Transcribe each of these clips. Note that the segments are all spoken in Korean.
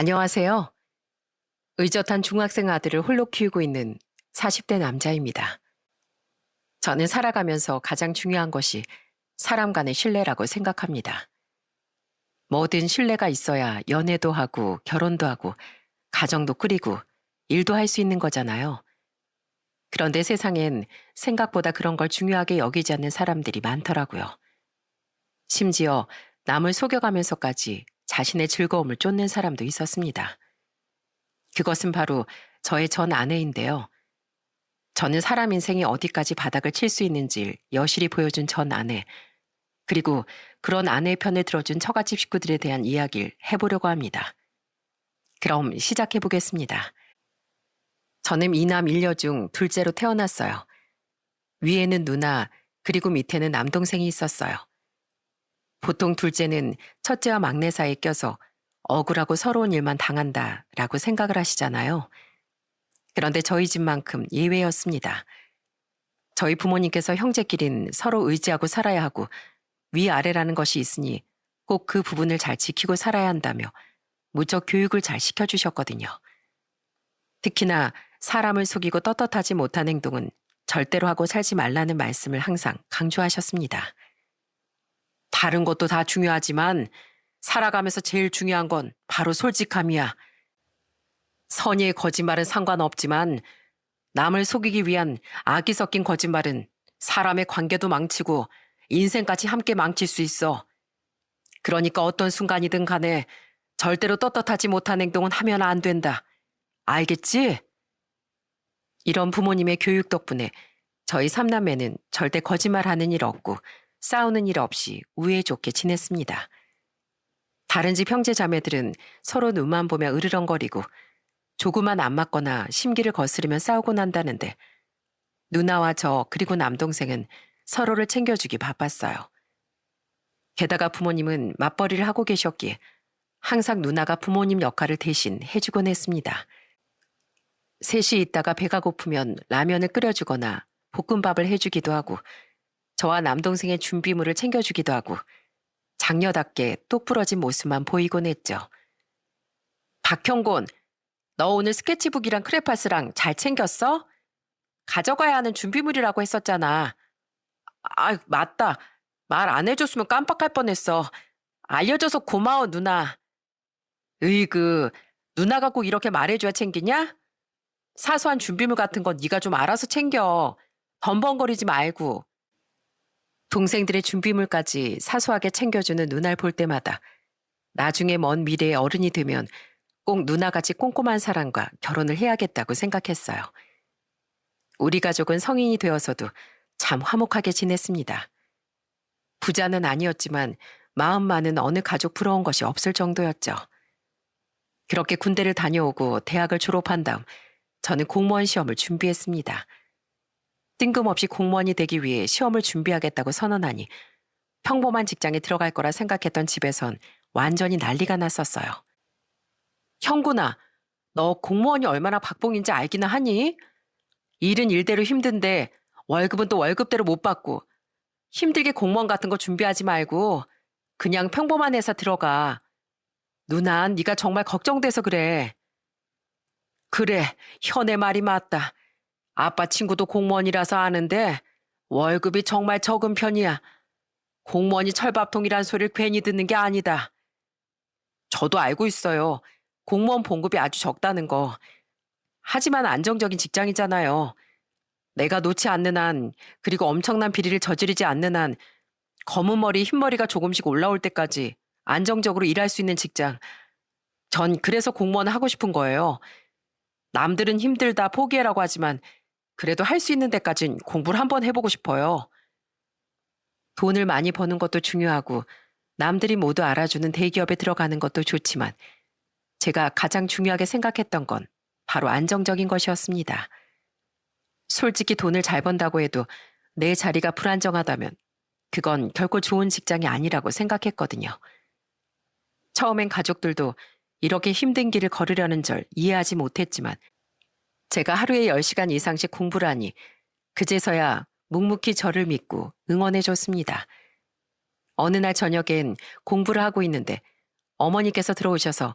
안녕하세요. 의젓한 중학생 아들을 홀로 키우고 있는 40대 남자입니다. 저는 살아가면서 가장 중요한 것이 사람 간의 신뢰라고 생각합니다. 뭐든 신뢰가 있어야 연애도 하고 결혼도 하고 가정도 꾸리고 일도 할 수 있는 거잖아요. 그런데 세상엔 생각보다 그런 걸 중요하게 여기지 않는 사람들이 많더라고요. 심지어 남을 속여가면서까지 자신의 즐거움을 쫓는 사람도 있었습니다. 그것은 바로 저의 전 아내인데요. 저는 사람 인생이 어디까지 바닥을 칠 수 있는지 여실히 보여준 전 아내, 그리고 그런 아내의 편을 들어준 처갓집 식구들에 대한 이야기를 해보려고 합니다. 그럼 시작해 보겠습니다. 저는 이남 일녀 중 둘째로 태어났어요. 위에는 누나, 그리고 밑에는 남동생이 있었어요. 보통 둘째는 첫째와 막내 사이에 껴서 억울하고 서러운 일만 당한다라고 생각을 하시잖아요. 그런데 저희 집만큼 예외였습니다. 저희 부모님께서 형제끼린 서로 의지하고 살아야 하고 위아래라는 것이 있으니 꼭 그 부분을 잘 지키고 살아야 한다며 무척 교육을 잘 시켜주셨거든요. 특히나 사람을 속이고 떳떳하지 못한 행동은 절대로 하고 살지 말라는 말씀을 항상 강조하셨습니다. 다른 것도 다 중요하지만 살아가면서 제일 중요한 건 바로 솔직함이야. 선의의 거짓말은 상관없지만 남을 속이기 위한 악이 섞인 거짓말은 사람의 관계도 망치고 인생까지 함께 망칠 수 있어. 그러니까 어떤 순간이든 간에 절대로 떳떳하지 못한 행동은 하면 안 된다. 알겠지? 이런 부모님의 교육 덕분에 저희 삼남매는 절대 거짓말하는 일 없고 싸우는 일 없이 우애 좋게 지냈습니다. 다른 집 형제 자매들은 서로 눈만 보며 으르렁거리고 조그만 안 맞거나 심기를 거스르면 싸우고 난다는데 누나와 저 그리고 남동생은 서로를 챙겨주기 바빴어요. 게다가 부모님은 맞벌이를 하고 계셨기에 항상 누나가 부모님 역할을 대신 해주곤 했습니다. 셋이 있다가 배가 고프면 라면을 끓여주거나 볶음밥을 해주기도 하고 저와 남동생의 준비물을 챙겨주기도 하고 장녀답게 똑부러진 모습만 보이곤 했죠. 박형곤, 너 오늘 스케치북이랑 크레파스랑 잘 챙겼어? 가져가야 하는 준비물이라고 했었잖아. 아, 맞다. 말 안 해줬으면 깜빡할 뻔했어. 알려줘서 고마워, 누나. 으이그, 누나가 꼭 이렇게 말해줘야 챙기냐? 사소한 준비물 같은 건 네가 좀 알아서 챙겨. 덤벙거리지 말고. 동생들의 준비물까지 사소하게 챙겨주는 누나를 볼 때마다 나중에 먼 미래의 어른이 되면 꼭 누나같이 꼼꼼한 사람과 결혼을 해야겠다고 생각했어요. 우리 가족은 성인이 되어서도 참 화목하게 지냈습니다. 부자는 아니었지만 마음만은 어느 가족 부러운 것이 없을 정도였죠. 그렇게 군대를 다녀오고 대학을 졸업한 다음 저는 공무원 시험을 준비했습니다. 뜬금없이 공무원이 되기 위해 시험을 준비하겠다고 선언하니 평범한 직장에 들어갈 거라 생각했던 집에선 완전히 난리가 났었어요. 형구나, 너 공무원이 얼마나 박봉인지 알기나 하니? 일은 일대로 힘든데 월급은 또 월급대로 못 받고 힘들게 공무원 같은 거 준비하지 말고 그냥 평범한 회사 들어가. 누난 네가 정말 걱정돼서 그래. 그래, 현의 말이 맞다. 아빠 친구도 공무원이라서 아는데 월급이 정말 적은 편이야. 공무원이 철밥통이란 소리를 괜히 듣는 게 아니다. 저도 알고 있어요. 공무원 봉급이 아주 적다는 거. 하지만 안정적인 직장이잖아요. 내가 놓지 않는 한, 그리고 엄청난 비리를 저지르지 않는 한, 검은 머리, 흰 머리가 조금씩 올라올 때까지 안정적으로 일할 수 있는 직장. 전 그래서 공무원을 하고 싶은 거예요. 남들은 힘들다 포기해라고 하지만 그래도 할 수 있는 데까진 공부를 한번 해보고 싶어요. 돈을 많이 버는 것도 중요하고 남들이 모두 알아주는 대기업에 들어가는 것도 좋지만 제가 가장 중요하게 생각했던 건 바로 안정적인 것이었습니다. 솔직히 돈을 잘 번다고 해도 내 자리가 불안정하다면 그건 결코 좋은 직장이 아니라고 생각했거든요. 처음엔 가족들도 이렇게 힘든 길을 걸으려는 절 이해하지 못했지만 제가 하루에 10시간 이상씩 공부를 하니 그제서야 묵묵히 저를 믿고 응원해줬습니다. 어느 날 저녁엔 공부를 하고 있는데 어머니께서 들어오셔서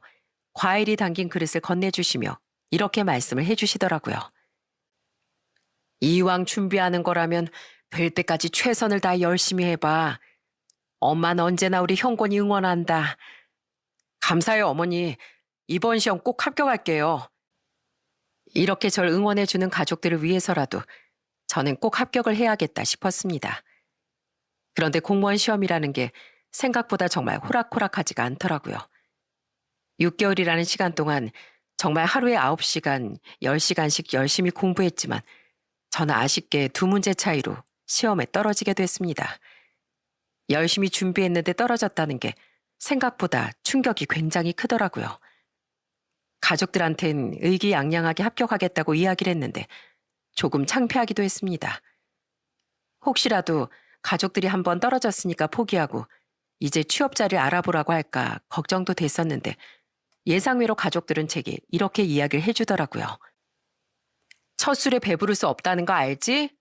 과일이 담긴 그릇을 건네주시며 이렇게 말씀을 해주시더라고요. 이왕 준비하는 거라면 될 때까지 최선을 다해 열심히 해봐. 엄마는 언제나 우리 형권이 응원한다. 감사해요, 어머니. 이번 시험 꼭 합격할게요. 이렇게 절 응원해주는 가족들을 위해서라도 저는 꼭 합격을 해야겠다 싶었습니다. 그런데 공무원 시험이라는 게 생각보다 정말 호락호락하지가 않더라고요. 6개월이라는 시간 동안 정말 하루에 9시간, 10시간씩 열심히 공부했지만 저는 아쉽게 2문제 차이로 시험에 떨어지게 됐습니다. 열심히 준비했는데 떨어졌다는 게 생각보다 충격이 굉장히 크더라고요. 가족들한텐 의기양양하게 합격하겠다고 이야기를 했는데 조금 창피하기도 했습니다. 혹시라도 가족들이 한번 떨어졌으니까 포기하고 이제 취업자를 알아보라고 할까 걱정도 됐었는데 예상외로 가족들은 제게 이렇게 이야기를 해주더라고요. 첫 술에 배부를 수 없다는 거 알지?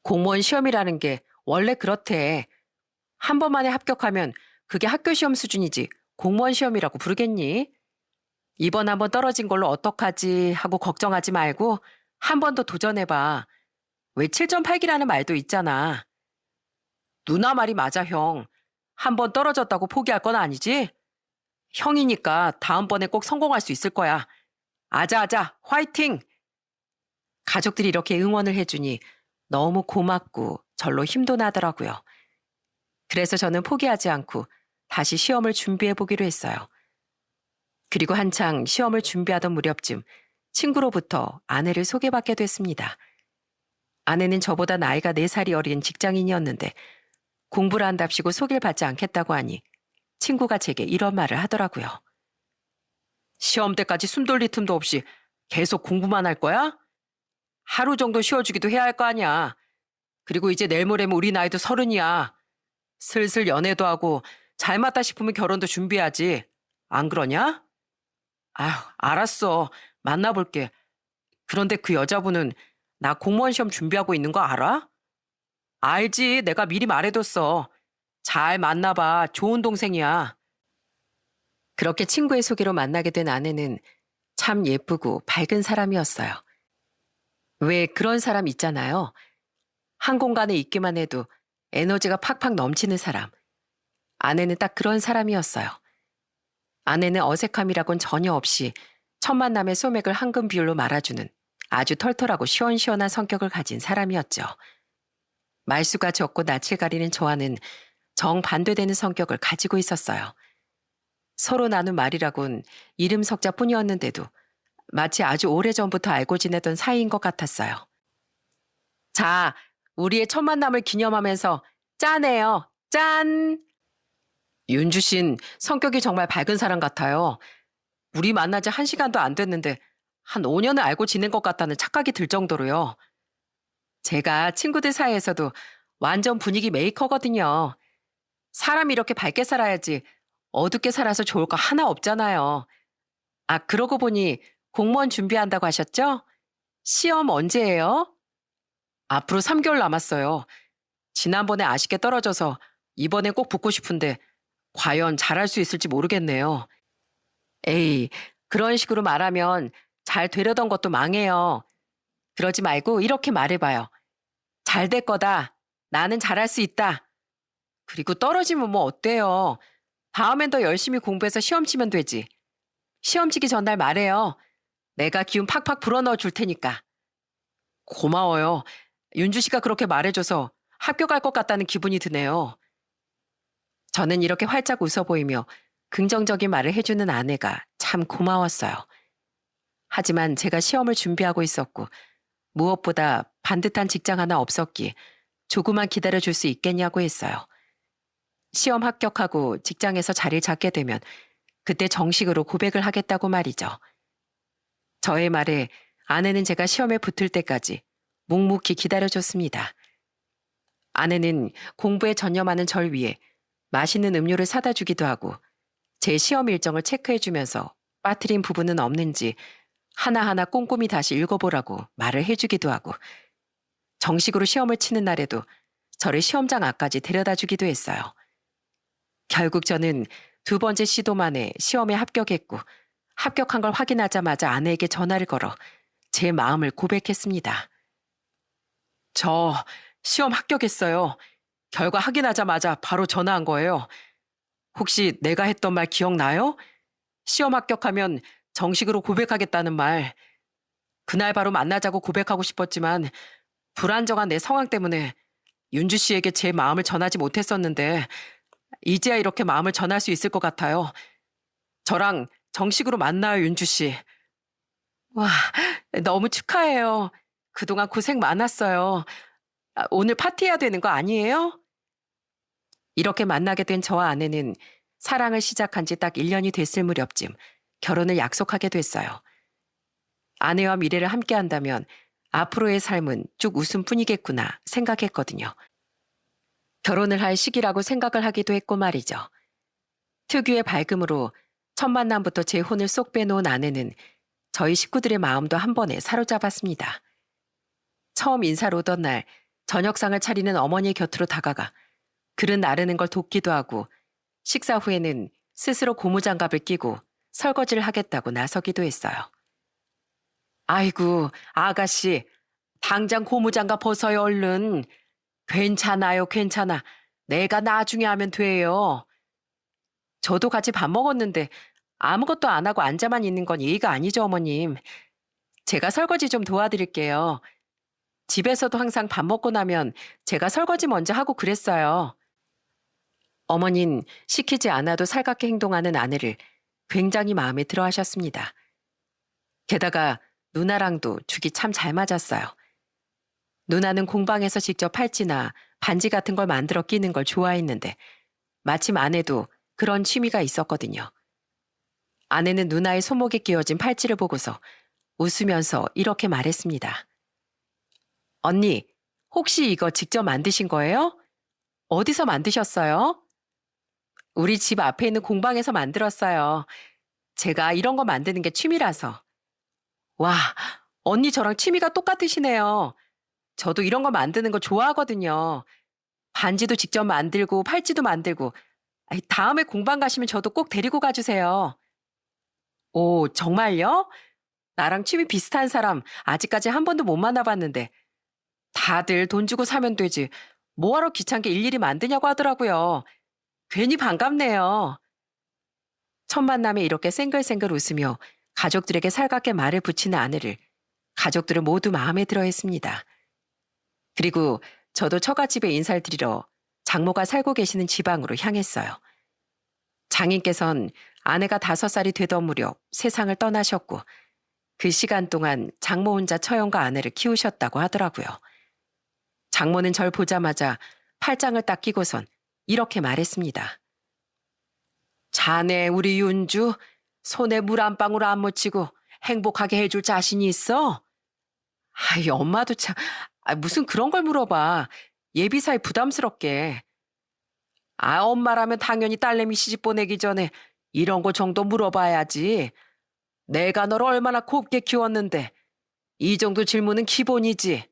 공무원 시험이라는 게 원래 그렇대. 한 번만에 합격하면 그게 학교 시험 수준이지 공무원 시험이라고 부르겠니? 이번 한번 떨어진 걸로 어떡하지 하고 걱정하지 말고 한 번 더 도전해봐. 왜 7.8기라는 말도 있잖아. 누나 말이 맞아, 형. 한 번 떨어졌다고 포기할 건 아니지? 형이니까 다음번에 꼭 성공할 수 있을 거야. 아자아자, 화이팅! 가족들이 이렇게 응원을 해주니 너무 고맙고 절로 힘도 나더라고요. 그래서 저는 포기하지 않고 다시 시험을 준비해 보기로 했어요. 그리고 한창 시험을 준비하던 무렵쯤 친구로부터 아내를 소개받게 됐습니다. 아내는 저보다 나이가 4살이 어린 직장인이었는데 공부를 한답시고 소개를 받지 않겠다고 하니 친구가 제게 이런 말을 하더라고요. 시험 때까지 숨 돌릴 틈도 없이 계속 공부만 할 거야? 하루 정도 쉬어주기도 해야 할 거 아니야. 그리고 이제 내일 모레면 우리 나이도 30이야. 슬슬 연애도 하고 잘 맞다 싶으면 결혼도 준비하지. 안 그러냐? 아휴, 알았어. 만나볼게. 그런데 그 여자분은 나 공무원 시험 준비하고 있는 거 알아? 알지. 내가 미리 말해뒀어. 잘 만나봐. 좋은 동생이야. 그렇게 친구의 소개로 만나게 된 아내는 참 예쁘고 밝은 사람이었어요. 왜 그런 사람 있잖아요. 한 공간에 있기만 해도 에너지가 팍팍 넘치는 사람. 아내는 딱 그런 사람이었어요. 아내는 어색함이라곤 전혀 없이 첫 만남의 소맥을 황금 비율로 말아주는 아주 털털하고 시원시원한 성격을 가진 사람이었죠. 말수가 적고 낯을 가리는 저와는 정반대되는 성격을 가지고 있었어요. 서로 나눈 말이라곤 이름 석자뿐이었는데도 마치 아주 오래전부터 알고 지내던 사이인 것 같았어요. 자, 우리의 첫 만남을 기념하면서 짠해요. 짠! 윤주 씨는 성격이 정말 밝은 사람 같아요. 우리 만난 지 1시간도 안 됐는데 한 5년을 알고 지낸 것 같다는 착각이 들 정도로요. 제가 친구들 사이에서도 완전 분위기 메이커거든요. 사람이 이렇게 밝게 살아야지 어둡게 살아서 좋을 거 하나 없잖아요. 아, 그러고 보니 공무원 준비한다고 하셨죠? 시험 언제예요? 앞으로 3개월 남았어요. 지난번에 아쉽게 떨어져서 이번엔 꼭 붙고 싶은데 과연 잘할 수 있을지 모르겠네요. 에이, 그런 식으로 말하면 잘 되려던 것도 망해요. 그러지 말고 이렇게 말해봐요. 잘 될 거다. 나는 잘할 수 있다. 그리고 떨어지면 뭐 어때요? 다음엔 더 열심히 공부해서 시험 치면 되지. 시험 치기 전날 말해요. 내가 기운 팍팍 불어넣어 줄 테니까. 고마워요. 윤주 씨가 그렇게 말해줘서 합격할 것 같다는 기분이 드네요. 저는 이렇게 활짝 웃어 보이며 긍정적인 말을 해주는 아내가 참 고마웠어요. 하지만 제가 시험을 준비하고 있었고 무엇보다 반듯한 직장 하나 없었기에 조금만 기다려줄 수 있겠냐고 했어요. 시험 합격하고 직장에서 자리를 잡게 되면 그때 정식으로 고백을 하겠다고 말이죠. 저의 말에 아내는 제가 시험에 붙을 때까지 묵묵히 기다려줬습니다. 아내는 공부에 전념하는 절 위해 맛있는 음료를 사다 주기도 하고 제 시험 일정을 체크해주면서 빠뜨린 부분은 없는지 하나하나 꼼꼼히 다시 읽어보라고 말을 해주기도 하고 정식으로 시험을 치는 날에도 저를 시험장 앞까지 데려다 주기도 했어요. 결국 저는 두 번째 시도 만에 시험에 합격했고 합격한 걸 확인하자마자 아내에게 전화를 걸어 제 마음을 고백했습니다. 저 시험 합격했어요. 결과 확인하자마자 바로 전화한 거예요. 혹시 내가 했던 말 기억나요? 시험 합격하면 정식으로 고백하겠다는 말. 그날 바로 만나자고 고백하고 싶었지만 불안정한 내 상황 때문에 윤주 씨에게 제 마음을 전하지 못했었는데 이제야 이렇게 마음을 전할 수 있을 것 같아요. 저랑 정식으로 만나요, 윤주 씨. 와, 너무 축하해요. 그동안 고생 많았어요. 오늘 파티해야 되는 거 아니에요? 이렇게 만나게 된 저와 아내는 사랑을 시작한 지 딱 1년이 됐을 무렵쯤 결혼을 약속하게 됐어요. 아내와 미래를 함께 한다면 앞으로의 삶은 쭉 웃음뿐이겠구나 생각했거든요. 결혼을 할 시기라고 생각을 하기도 했고 말이죠. 특유의 밝음으로 첫 만남부터 제 혼을 쏙 빼놓은 아내는 저희 식구들의 마음도 한 번에 사로잡았습니다. 처음 인사를 오던 날 저녁상을 차리는 어머니의 곁으로 다가가 그릇 나르는 걸 돕기도 하고 식사 후에는 스스로 고무장갑을 끼고 설거지를 하겠다고 나서기도 했어요. 아이고, 아가씨, 당장 고무장갑 벗어요, 얼른. 괜찮아요, 괜찮아. 내가 나중에 하면 돼요. 저도 같이 밥 먹었는데 아무것도 안 하고 앉아만 있는 건 예의가 아니죠, 어머님. 제가 설거지 좀 도와드릴게요. 집에서도 항상 밥 먹고 나면 제가 설거지 먼저 하고 그랬어요. 어머닌 시키지 않아도 살갑게 행동하는 아내를 굉장히 마음에 들어 하셨습니다. 게다가 누나랑도 죽이 참 잘 맞았어요. 누나는 공방에서 직접 팔찌나 반지 같은 걸 만들어 끼는 걸 좋아했는데 마침 아내도 그런 취미가 있었거든요. 아내는 누나의 손목에 끼워진 팔찌를 보고서 웃으면서 이렇게 말했습니다. 언니, 혹시 이거 직접 만드신 거예요? 어디서 만드셨어요? 우리 집 앞에 있는 공방에서 만들었어요. 제가 이런 거 만드는 게 취미라서. 와, 언니 저랑 취미가 똑같으시네요. 저도 이런 거 만드는 거 좋아하거든요. 반지도 직접 만들고 팔찌도 만들고. 다음에 공방 가시면 저도 꼭 데리고 가주세요. 오, 정말요? 나랑 취미 비슷한 사람 아직까지 한 번도 못 만나봤는데 다들 돈 주고 사면 되지. 뭐하러 귀찮게 일일이 만드냐고 하더라고요. 괜히 반갑네요. 첫 만남에 이렇게 생글생글 웃으며 가족들에게 살갑게 말을 붙이는 아내를 가족들은 모두 마음에 들어 했습니다. 그리고 저도 처갓집에 인사를 드리러 장모가 살고 계시는 지방으로 향했어요. 장인께선 아내가 5살이 되던 무렵 세상을 떠나셨고 그 시간 동안 장모 혼자 처형과 아내를 키우셨다고 하더라고요. 장모는 절 보자마자 팔짱을 딱 끼고선 이렇게 말했습니다. 자네 우리 윤주 손에 물 한 방울 안 묻히고 행복하게 해줄 자신이 있어? 아이 엄마도 참 무슨 그런 걸 물어봐. 예비사이 부담스럽게. 엄마라면 당연히 딸내미 시집 보내기 전에 이런 거 정도 물어봐야지. 내가 너를 얼마나 곱게 키웠는데 이 정도 질문은 기본이지.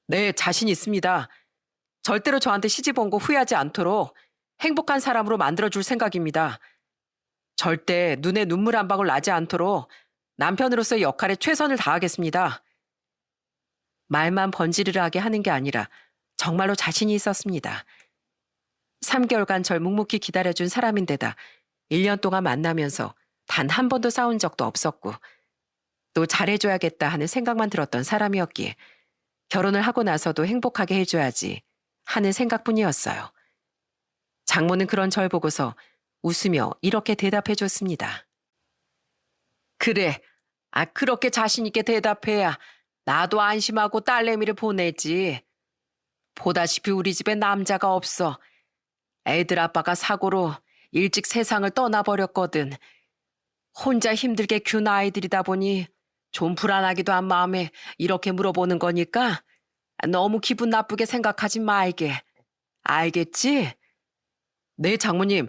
네, 자신 있습니다. 절대로 저한테 시집 온 거 후회하지 않도록 행복한 사람으로 만들어줄 생각입니다. 절대 눈에 눈물 한 방울 나지 않도록 남편으로서의 역할에 최선을 다하겠습니다. 말만 번지르르하게 하는 게 아니라 정말로 자신이 있었습니다. 3개월간 절 묵묵히 기다려준 사람인데다 1년 동안 만나면서 단 한 번도 싸운 적도 없었고 또 잘해줘야겠다 하는 생각만 들었던 사람이었기에 결혼을 하고 나서도 행복하게 해줘야지 하는 생각뿐이었어요. 장모는 그런 절 보고서 웃으며 이렇게 대답해 줬습니다. 그래, 그렇게 자신 있게 대답해야 나도 안심하고 딸내미를 보내지. 보다시피 우리 집에 남자가 없어. 애들 아빠가 사고로 일찍 세상을 떠나버렸거든. 혼자 힘들게 키운 아이들이다 보니 좀 불안하기도 한 마음에 이렇게 물어보는 거니까 너무 기분 나쁘게 생각하지 말게. 알겠지? 네, 장모님.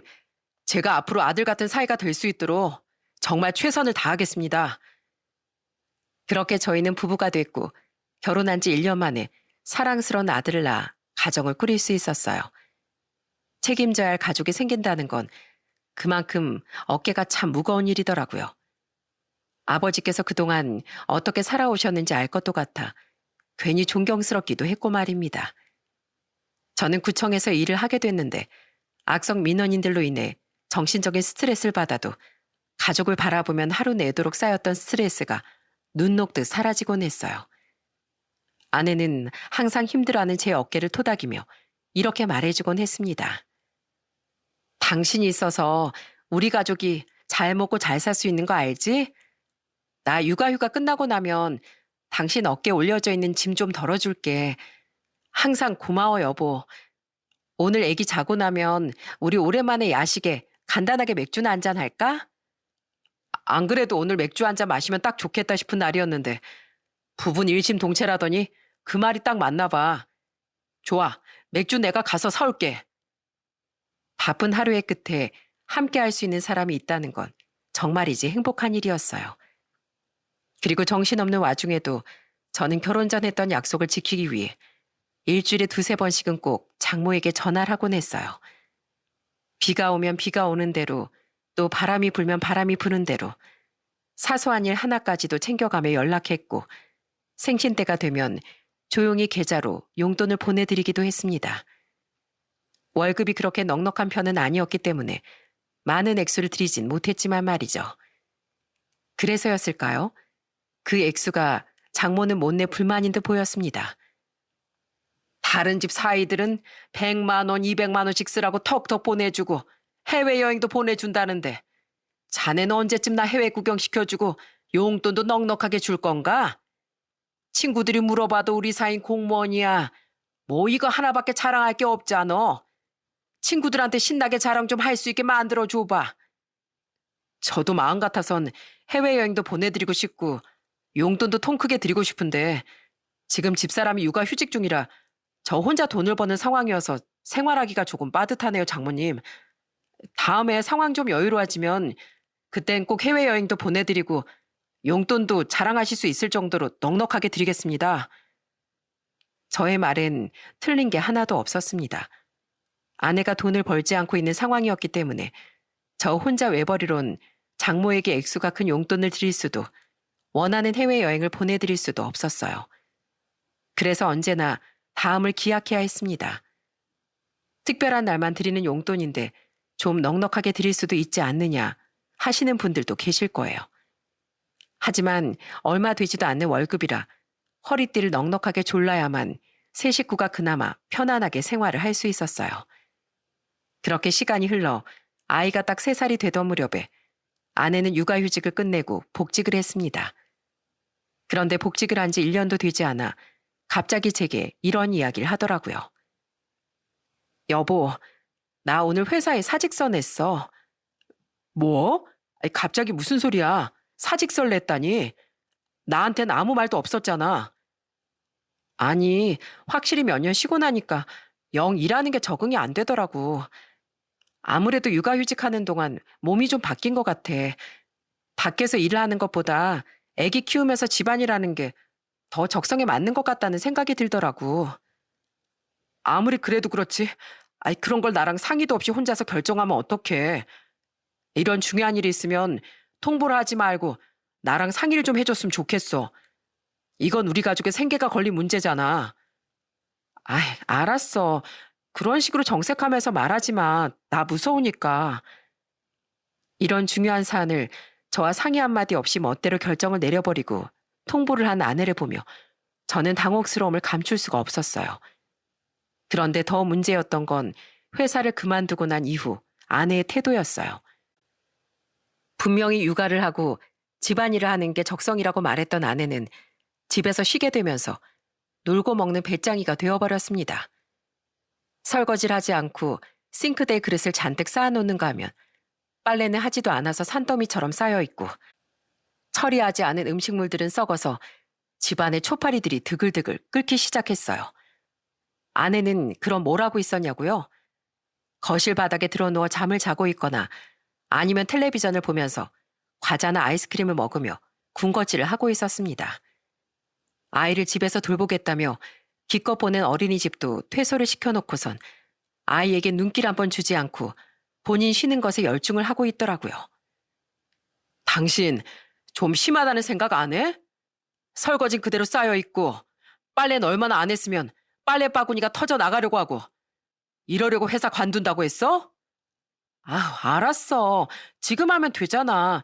제가 앞으로 아들 같은 사이가 될 수 있도록 정말 최선을 다하겠습니다. 그렇게 저희는 부부가 됐고 결혼한 지 1년 만에 사랑스러운 아들을 낳아 가정을 꾸릴 수 있었어요. 책임져야 할 가족이 생긴다는 건 그만큼 어깨가 참 무거운 일이더라고요. 아버지께서 그동안 어떻게 살아오셨는지 알 것도 같아 괜히 존경스럽기도 했고 말입니다. 저는 구청에서 일을 하게 됐는데 악성 민원인들로 인해 정신적인 스트레스를 받아도 가족을 바라보면 하루 내도록 쌓였던 스트레스가 눈 녹듯 사라지곤 했어요. 아내는 항상 힘들어하는 제 어깨를 토닥이며 이렇게 말해주곤 했습니다. 당신이 있어서 우리 가족이 잘 먹고 잘 살 수 있는 거 알지? 나 육아휴가 끝나고 나면 당신 어깨에 올려져 있는 짐 좀 덜어줄게. 항상 고마워 여보. 오늘 애기 자고 나면 우리 오랜만에 야식에 간단하게 맥주나 한잔 할까? 안 그래도 오늘 맥주 한잔 마시면 딱 좋겠다 싶은 날이었는데 부분 일심동체라더니 그 말이 딱 맞나 봐. 좋아, 맥주 내가 가서 사올게. 바쁜 하루의 끝에 함께 할 수 있는 사람이 있다는 건 정말이지 행복한 일이었어요. 그리고 정신없는 와중에도 저는 결혼 전 했던 약속을 지키기 위해 일주일에 두세 번씩은 꼭 장모에게 전화를 하곤 했어요. 비가 오면 비가 오는 대로 또 바람이 불면 바람이 부는 대로 사소한 일 하나까지도 챙겨가며 연락했고 생신 때가 되면 조용히 계좌로 용돈을 보내드리기도 했습니다. 월급이 그렇게 넉넉한 편은 아니었기 때문에 많은 액수를 드리진 못했지만 말이죠. 그래서였을까요? 그 액수가 장모는 못내 불만인 듯 보였습니다. 다른 집 사이들은 100만 원, 200만 원씩 쓰라고 턱턱 보내주고 해외여행도 보내준다는데 자네는 언제쯤 나 해외 구경 시켜주고 용돈도 넉넉하게 줄 건가? 친구들이 물어봐도 우리 사이인 공무원이야. 뭐 이거 하나밖에 자랑할 게 없잖아. 친구들한테 신나게 자랑 좀 할 수 있게 만들어 줘봐. 저도 마음 같아선 해외여행도 보내드리고 싶고 용돈도 통 크게 드리고 싶은데 지금 집사람이 육아휴직 중이라 저 혼자 돈을 버는 상황이어서 생활하기가 조금 빠듯하네요, 장모님. 다음에 상황 좀 여유로워지면 그땐 꼭 해외여행도 보내드리고 용돈도 자랑하실 수 있을 정도로 넉넉하게 드리겠습니다. 저의 말엔 틀린 게 하나도 없었습니다. 아내가 돈을 벌지 않고 있는 상황이었기 때문에 저 혼자 외벌이론 장모에게 액수가 큰 용돈을 드릴 수도 원하는 해외여행을 보내드릴 수도 없었어요. 그래서 언제나 다음을 기약해야 했습니다. 특별한 날만 드리는 용돈인데 좀 넉넉하게 드릴 수도 있지 않느냐 하시는 분들도 계실 거예요. 하지만 얼마 되지도 않는 월급이라 허리띠를 넉넉하게 졸라야만 세 식구가 그나마 편안하게 생활을 할 수 있었어요. 그렇게 시간이 흘러 아이가 딱 3살이 되던 무렵에 아내는 육아휴직을 끝내고 복직을 했습니다. 그런데 복직을 한 지 1년도 되지 않아 갑자기 제게 이런 이야기를 하더라고요. 여보, 나 오늘 회사에 사직서 냈어. 뭐? 아니, 갑자기 무슨 소리야? 사직서를 냈다니? 나한텐 아무 말도 없었잖아. 아니, 확실히 몇 년 쉬고 나니까 영 일하는 게 적응이 안 되더라고. 아무래도 육아휴직하는 동안 몸이 좀 바뀐 것 같아. 밖에서 일을 하는 것보다 아기 키우면서 집안일하는 게 더 적성에 맞는 것 같다는 생각이 들더라고. 아무리 그래도 그렇지. 아이, 그런 걸 나랑 상의도 없이 혼자서 결정하면 어떡해. 이런 중요한 일이 있으면 통보를 하지 말고 나랑 상의를 좀 해줬으면 좋겠어. 이건 우리 가족의 생계가 걸린 문제잖아. 아이, 알았어. 그런 식으로 정색하면서 말하지 마. 나 무서우니까. 이런 중요한 사안을 저와 상의 한마디 없이 멋대로 결정을 내려버리고 통보를 한 아내를 보며 저는 당혹스러움을 감출 수가 없었어요. 그런데 더 문제였던 건 회사를 그만두고 난 이후 아내의 태도였어요. 분명히 육아를 하고 집안일을 하는 게 적성이라고 말했던 아내는 집에서 쉬게 되면서 놀고 먹는 배짱이가 되어버렸습니다. 설거지를 하지 않고 싱크대에 그릇을 잔뜩 쌓아놓는가 하면 빨래는 하지도 않아서 산더미처럼 쌓여있고 처리하지 않은 음식물들은 썩어서 집안의 초파리들이 드글드글 끓기 시작했어요. 아내는 그럼 뭘 하고 있었냐고요? 거실 바닥에 드러누워 잠을 자고 있거나 아니면 텔레비전을 보면서 과자나 아이스크림을 먹으며 군것질을 하고 있었습니다. 아이를 집에서 돌보겠다며 기껏 보낸 어린이집도 퇴소를 시켜놓고선 아이에게 눈길 한 번 주지 않고 본인 쉬는 것에 열중을 하고 있더라고요. 당신 좀 심하다는 생각 안 해? 설거진 그대로 쌓여 있고 빨래는 얼마나 안 했으면 빨래 바구니가 터져 나가려고 하고 이러려고 회사 관둔다고 했어? 아, 알았어. 지금 하면 되잖아.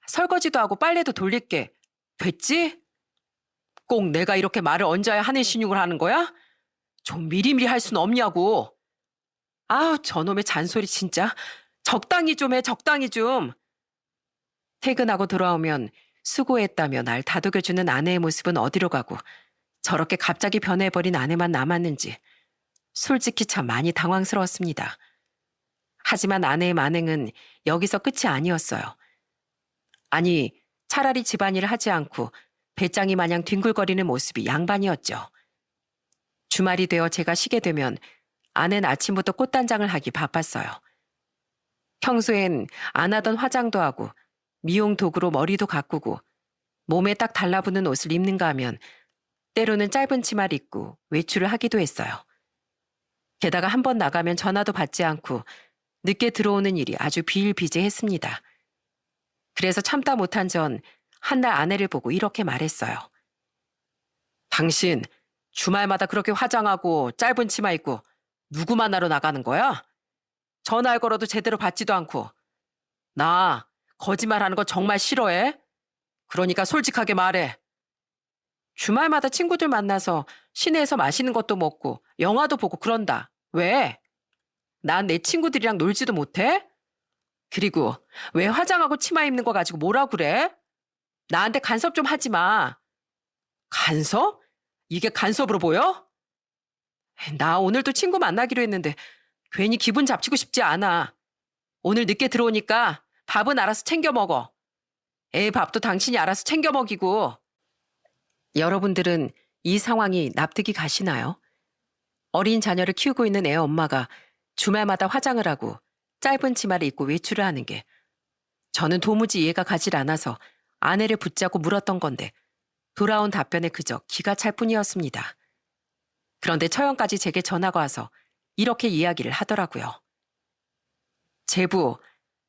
설거지도 하고 빨래도 돌릴게. 됐지? 꼭 내가 이렇게 말을 얹어야 하는 신용을 하는 거야? 좀 미리미리 할 순 없냐고. 아우, 저놈의 잔소리 진짜. 적당히 좀 해, 적당히 좀. 퇴근하고 돌아오면 수고했다며 날 다독여주는 아내의 모습은 어디로 가고 저렇게 갑자기 변해버린 아내만 남았는지 솔직히 참 많이 당황스러웠습니다. 하지만 아내의 만행은 여기서 끝이 아니었어요. 아니, 차라리 집안일을 하지 않고 배짱이 마냥 뒹굴거리는 모습이 양반이었죠. 주말이 되어 제가 쉬게 되면 아내는 아침부터 꽃단장을 하기 바빴어요. 평소엔 안 하던 화장도 하고 미용 도구로 머리도 가꾸고 몸에 딱 달라붙는 옷을 입는가 하면 때로는 짧은 치마를 입고 외출을 하기도 했어요. 게다가 한 번 나가면 전화도 받지 않고 늦게 들어오는 일이 아주 비일비재했습니다. 그래서 참다 못한 전 한날 아내를 보고 이렇게 말했어요. 당신 주말마다 그렇게 화장하고 짧은 치마 입고 누구 만나러 나가는 거야? 전화를 걸어도 제대로 받지도 않고. 나 거짓말하는 거 정말 싫어해? 그러니까 솔직하게 말해. 주말마다 친구들 만나서 시내에서 맛있는 것도 먹고 영화도 보고 그런다. 왜? 난 내 친구들이랑 놀지도 못해? 그리고 왜 화장하고 치마 입는 거 가지고 뭐라 그래? 나한테 간섭 좀 하지 마. 간섭? 이게 간섭으로 보여? 나 오늘도 친구 만나기로 했는데 괜히 기분 잡치고 싶지 않아. 오늘 늦게 들어오니까 밥은 알아서 챙겨 먹어. 애 밥도 당신이 알아서 챙겨 먹이고. 여러분들은 이 상황이 납득이 가시나요? 어린 자녀를 키우고 있는 애 엄마가 주말마다 화장을 하고 짧은 치마를 입고 외출을 하는 게 저는 도무지 이해가 가질 않아서 아내를 붙잡고 물었던 건데 돌아온 답변에 그저 기가 찰 뿐이었습니다. 그런데 처형까지 제게 전화가 와서 이렇게 이야기를 하더라고요. 제부,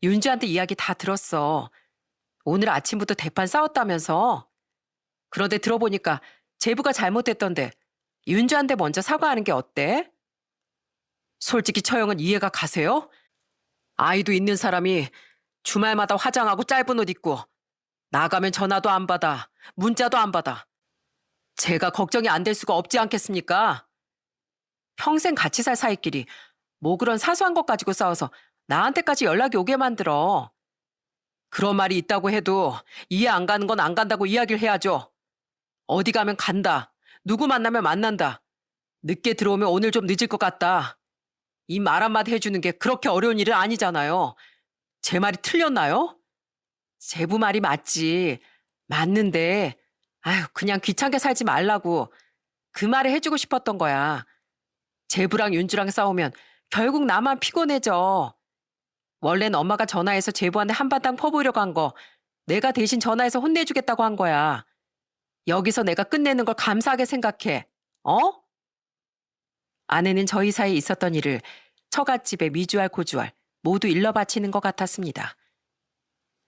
윤주한테 이야기 다 들었어. 오늘 아침부터 대판 싸웠다면서. 그런데 들어보니까 제부가 잘못했던데 윤주한테 먼저 사과하는 게 어때? 솔직히 처형은 이해가 가세요? 아이도 있는 사람이 주말마다 화장하고 짧은 옷 입고 나가면 전화도 안 받아, 문자도 안 받아. 제가 걱정이 안 될 수가 없지 않겠습니까? 평생 같이 살 사이끼리 뭐 그런 사소한 것 가지고 싸워서 나한테까지 연락이 오게 만들어. 그런 말이 있다고 해도 이해 안 가는 건 안 간다고 이야기를 해야죠. 어디 가면 간다. 누구 만나면 만난다. 늦게 들어오면 오늘 좀 늦을 것 같다. 이 말 한마디 해주는 게 그렇게 어려운 일은 아니잖아요. 제 말이 틀렸나요? 제부 말이 맞지. 맞는데, 아유, 그냥 귀찮게 살지 말라고. 그 말을 해주고 싶었던 거야. 제부랑 윤주랑 싸우면 결국 나만 피곤해져. 원래는 엄마가 전화해서 제부한테 한바탕 퍼보려고 한 거 내가 대신 전화해서 혼내주겠다고 한 거야. 여기서 내가 끝내는 걸 감사하게 생각해. 어? 아내는 저희 사이에 있었던 일을 처갓집에 미주알 고주알 모두 일러 바치는 것 같았습니다.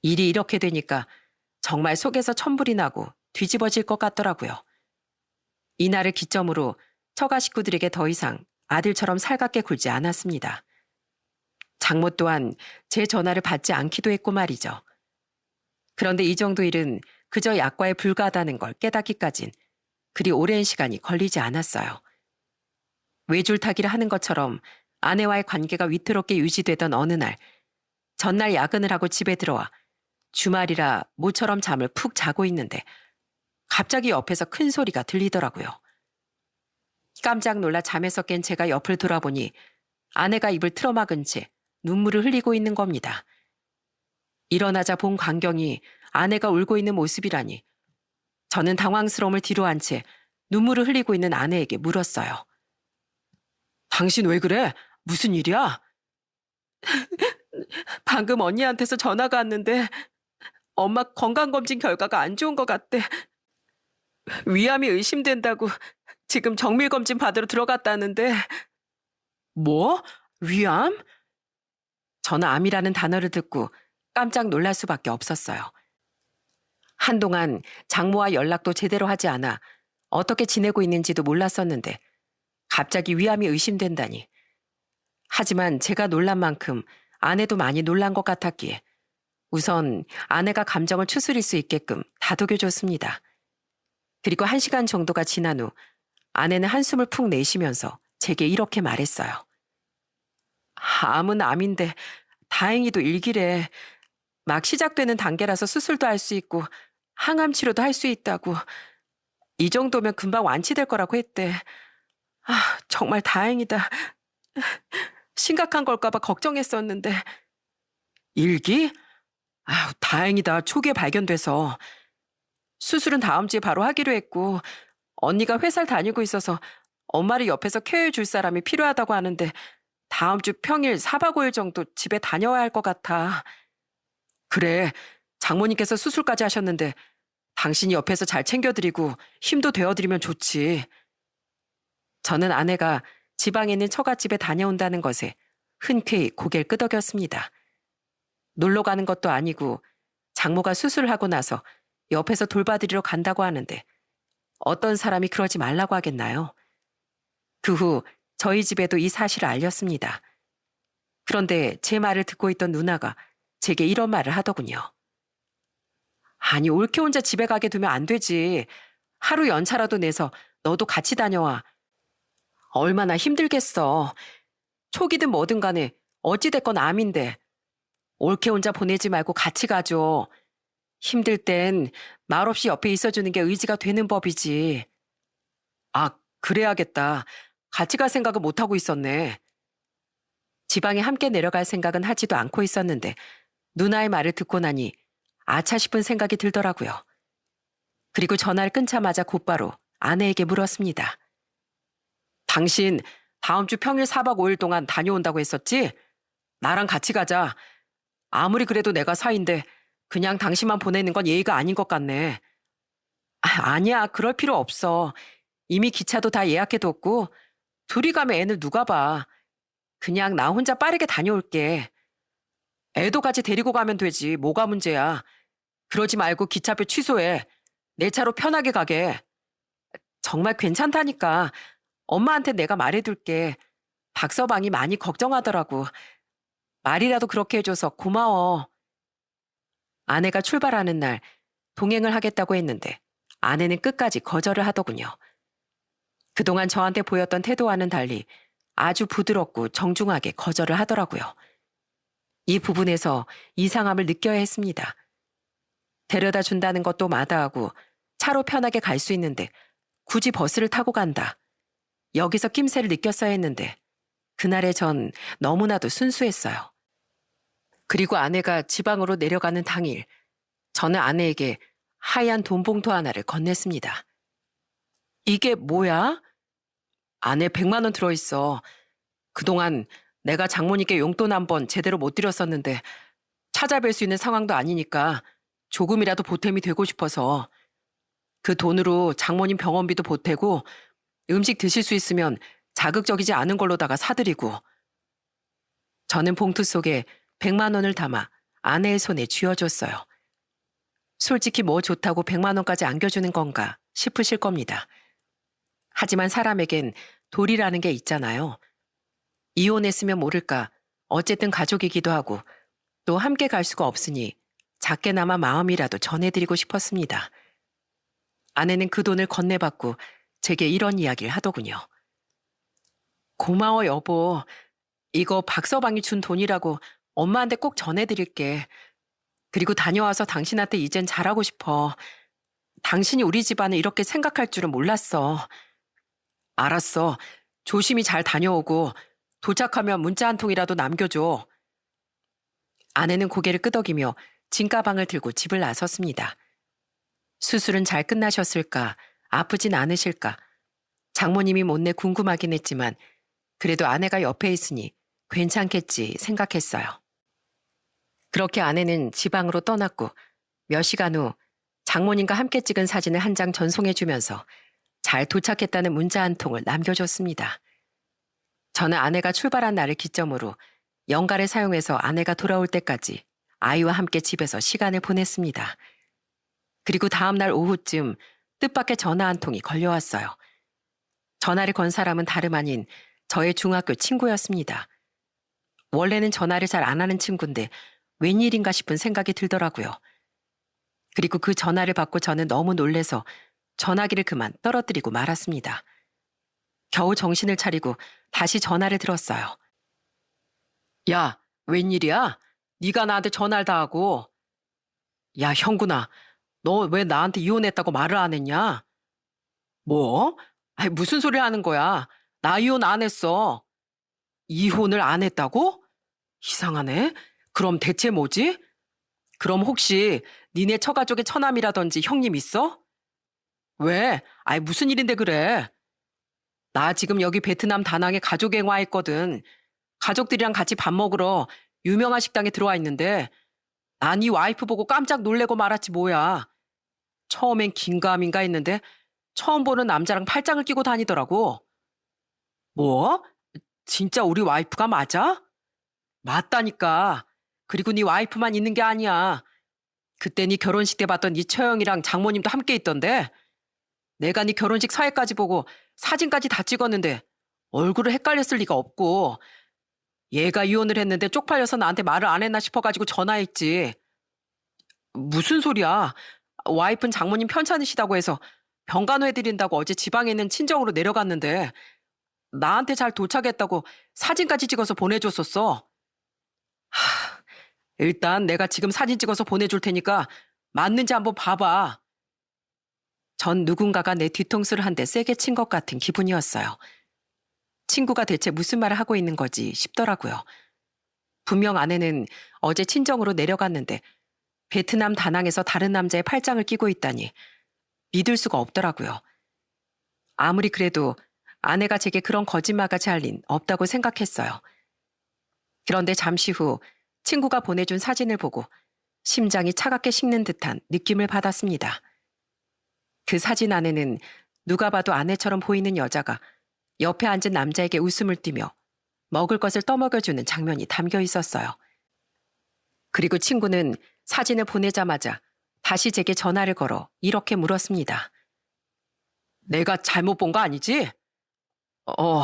일이 이렇게 되니까 정말 속에서 천불이 나고 뒤집어질 것 같더라고요. 이날을 기점으로 처가 식구들에게 더 이상 아들처럼 살갑게 굴지 않았습니다. 장모 또한 제 전화를 받지 않기도 했고 말이죠. 그런데 이 정도 일은 그저 약과에 불과하다는 걸 깨닫기까진 그리 오랜 시간이 걸리지 않았어요. 외줄타기를 하는 것처럼 아내와의 관계가 위태롭게 유지되던 어느 날, 전날 야근을 하고 집에 들어와 주말이라 모처럼 잠을 푹 자고 있는데 갑자기 옆에서 큰 소리가 들리더라고요. 깜짝 놀라 잠에서 깬 제가 옆을 돌아보니 아내가 입을 틀어막은 채 눈물을 흘리고 있는 겁니다. 일어나자 본 광경이 아내가 울고 있는 모습이라니 저는 당황스러움을 뒤로한 채 눈물을 흘리고 있는 아내에게 물었어요. 당신 왜 그래? 무슨 일이야? 방금 언니한테서 전화가 왔는데 엄마 건강검진 결과가 안 좋은 것 같대. 위암이 의심된다고 지금 정밀검진 받으러 들어갔다는데. 뭐? 위암? 저는 암이라는 단어를 듣고 깜짝 놀랄 수밖에 없었어요. 한동안 장모와 연락도 제대로 하지 않아 어떻게 지내고 있는지도 몰랐었는데 갑자기 위암이 의심된다니. 하지만 제가 놀란 만큼 아내도 많이 놀란 것 같았기에 우선 아내가 감정을 추스릴 수 있게끔 다독여줬습니다. 그리고 1시간 정도가 지난 후 아내는 한숨을 푹 내쉬면서 제게 이렇게 말했어요. 암은 암인데 다행히도 일기래. 막 시작되는 단계라서 수술도 할 수 있고 항암 치료도 할 수 있다고. 이 정도면 금방 완치될 거라고 했대. 정말 다행이다. 심각한 걸까 봐 걱정했었는데. 일기? 다행이다. 초기에 발견돼서. 수술은 다음 주에 바로 하기로 했고 언니가 회사를 다니고 있어서 엄마를 옆에서 케어해 줄 사람이 필요하다고 하는데 다음 주 평일 4박 5일 정도 집에 다녀와야 할 것 같아. 그래, 장모님께서 수술까지 하셨는데 당신이 옆에서 잘 챙겨드리고 힘도 되어드리면 좋지. 저는 아내가 지방에 있는 처갓집에 다녀온다는 것에 흔쾌히 고개를 끄덕였습니다. 놀러 가는 것도 아니고 장모가 수술을 하고 나서 옆에서 돌봐드리러 간다고 하는데 어떤 사람이 그러지 말라고 하겠나요? 그 후 저희 집에도 이 사실을 알렸습니다. 그런데 제 말을 듣고 있던 누나가 제게 이런 말을 하더군요. 아니, 올케 혼자 집에 가게 두면 안 되지. 하루 연차라도 내서 너도 같이 다녀와. 얼마나 힘들겠어. 초기든 뭐든 간에 어찌됐건 암인데. 올케 혼자 보내지 말고 같이 가줘. 힘들 땐 말없이 옆에 있어주는 게 의지가 되는 법이지. 그래야겠다. 같이 갈 생각은 못하고 있었네. 지방에 함께 내려갈 생각은 하지도 않고 있었는데 누나의 말을 듣고 나니 아차 싶은 생각이 들더라고요. 그리고 전화를 끊자마자 곧바로 아내에게 물었습니다. 당신 다음 주 평일 4박 5일 동안 다녀온다고 했었지? 나랑 같이 가자. 아무리 그래도 내가 사인데 그냥 당신만 보내는 건 예의가 아닌 것 같네. 아니야, 그럴 필요 없어. 이미 기차도 다 예약해뒀고 둘이 가면 애는 누가 봐. 그냥 나 혼자 빠르게 다녀올게. 애도 같이 데리고 가면 되지. 뭐가 문제야. 그러지 말고 기차표 취소해. 내 차로 편하게 가게. 정말 괜찮다니까. 엄마한테 내가 말해둘게. 박서방이 많이 걱정하더라고. 말이라도 그렇게 해줘서 고마워. 아내가 출발하는 날 동행을 하겠다고 했는데 아내는 끝까지 거절을 하더군요. 그동안 저한테 보였던 태도와는 달리 아주 부드럽고 정중하게 거절을 하더라고요. 이 부분에서 이상함을 느껴야 했습니다. 데려다 준다는 것도 마다하고 차로 편하게 갈 수 있는데 굳이 버스를 타고 간다. 여기서 낌새를 느꼈어야 했는데 그날의 전 너무나도 순수했어요. 그리고 아내가 지방으로 내려가는 당일 저는 아내에게 하얀 돈 봉투 하나를 건넸습니다. 이게 뭐야? 안에 100만 원 들어있어. 그동안 내가 장모님께 용돈 한 번 제대로 못 드렸었는데 찾아뵐 수 있는 상황도 아니니까 조금이라도 보탬이 되고 싶어서 그 돈으로 장모님 병원비도 보태고 음식 드실 수 있으면 자극적이지 않은 걸로다가 사드리고. 저는 봉투 속에 100만 원을 담아 아내의 손에 쥐어줬어요. 솔직히 뭐 좋다고 100만 원까지 안겨주는 건가 싶으실 겁니다. 하지만 사람에겐 도리라는 게 있잖아요. 이혼했으면 모를까 어쨌든 가족이기도 하고 또 함께 갈 수가 없으니 작게나마 마음이라도 전해드리고 싶었습니다. 아내는 그 돈을 건네받고 제게 이런 이야기를 하더군요. 고마워 여보. 이거 박서방이 준 돈이라고 엄마한테 꼭 전해드릴게. 그리고 다녀와서 당신한테 이젠 잘하고 싶어. 당신이 우리 집안을 이렇게 생각할 줄은 몰랐어. 알았어. 조심히 잘 다녀오고 도착하면 문자 한 통이라도 남겨줘. 아내는 고개를 끄덕이며 짐가방을 들고 집을 나섰습니다. 수술은 잘 끝나셨을까? 아프진 않으실까? 장모님이 못내 궁금하긴 했지만 그래도 아내가 옆에 있으니 괜찮겠지 생각했어요. 그렇게 아내는 지방으로 떠났고 몇 시간 후 장모님과 함께 찍은 사진을 한 장 전송해주면서 잘 도착했다는 문자 한 통을 남겨줬습니다. 저는 아내가 출발한 날을 기점으로 연가를 사용해서 아내가 돌아올 때까지 아이와 함께 집에서 시간을 보냈습니다. 그리고 다음 날 오후쯤 뜻밖의 전화 한 통이 걸려왔어요. 전화를 건 사람은 다름 아닌 저의 중학교 친구였습니다. 원래는 전화를 잘 안 하는 친구인데 웬일인가 싶은 생각이 들더라고요. 그리고 그 전화를 받고 저는 너무 놀래서 전화기를 그만 떨어뜨리고 말았습니다. 겨우 정신을 차리고 다시 전화를 들었어요. 야, 웬일이야? 네가 나한테 전화를 다 하고. 야, 형구나. 너 왜 나한테 이혼했다고 말을 안 했냐? 뭐? 아니, 무슨 소리 하는 거야? 나 이혼 안 했어. 이혼을 안 했다고? 이상하네. 그럼 대체 뭐지? 그럼 혹시 니네 처가족의 처남이라든지 형님 있어? 왜? 아이, 무슨 일인데 그래? 나 지금 여기 베트남 다낭에 가족여행 와 있거든. 가족들이랑 같이 밥 먹으러 유명한 식당에 들어와 있는데 난 이 와이프 보고 깜짝 놀래고 말았지 뭐야. 처음엔 긴가민가 했는데 처음 보는 남자랑 팔짱을 끼고 다니더라고. 뭐? 진짜 우리 와이프가 맞아? 맞다니까. 그리고 네 와이프만 있는 게 아니야. 그때 네 결혼식 때 봤던 네 처형이랑 장모님도 함께 있던데 내가 네 결혼식 사회까지 보고 사진까지 다 찍었는데 얼굴을 헷갈렸을 리가 없고 얘가 이혼을 했는데 쪽팔려서 나한테 말을 안 했나 싶어가지고 전화했지. 무슨 소리야. 와이프는 장모님 편찮으시다고 해서 병간호 해드린다고 어제 지방에 있는 친정으로 내려갔는데 나한테 잘 도착했다고 사진까지 찍어서 보내줬었어. 일단 내가 지금 사진 찍어서 보내줄 테니까 맞는지 한번 봐봐. 전 누군가가 내 뒤통수를 한 대 세게 친 것 같은 기분이었어요. 친구가 대체 무슨 말을 하고 있는 거지 싶더라고요. 분명 아내는 어제 친정으로 내려갔는데 베트남 다낭에서 다른 남자의 팔짱을 끼고 있다니 믿을 수가 없더라고요. 아무리 그래도 아내가 제게 그런 거짓말까지 할 린 없다고 생각했어요. 그런데 잠시 후 친구가 보내준 사진을 보고 심장이 차갑게 식는 듯한 느낌을 받았습니다. 그 사진 안에는 누가 봐도 아내처럼 보이는 여자가 옆에 앉은 남자에게 웃음을 띠며 먹을 것을 떠먹여주는 장면이 담겨 있었어요. 그리고 친구는 사진을 보내자마자 다시 제게 전화를 걸어 이렇게 물었습니다. 내가 잘못 본 거 아니지? 어,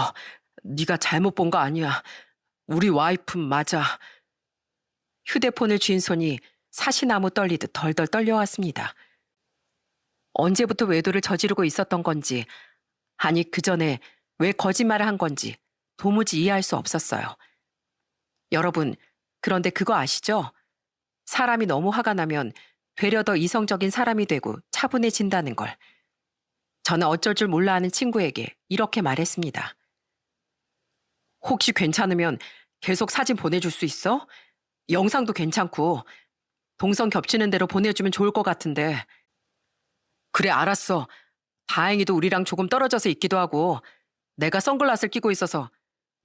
네가 잘못 본 거 아니야. 우리 와이프 맞아. 휴대폰을 쥔 손이 사시나무 떨리듯 덜덜 떨려왔습니다. 언제부터 외도를 저지르고 있었던 건지, 아니 그 전에 왜 거짓말을 한 건지 도무지 이해할 수 없었어요. 여러분, 그런데 그거 아시죠? 사람이 너무 화가 나면 되려 더 이성적인 사람이 되고 차분해진다는 걸. 저는 어쩔 줄 몰라 하는 친구에게 이렇게 말했습니다. 혹시 괜찮으면 계속 사진 보내줄 수 있어? 영상도 괜찮고 동선 겹치는 대로 보내주면 좋을 것 같은데. 그래, 알았어. 다행히도 우리랑 조금 떨어져서 있기도 하고 내가 선글라스를 끼고 있어서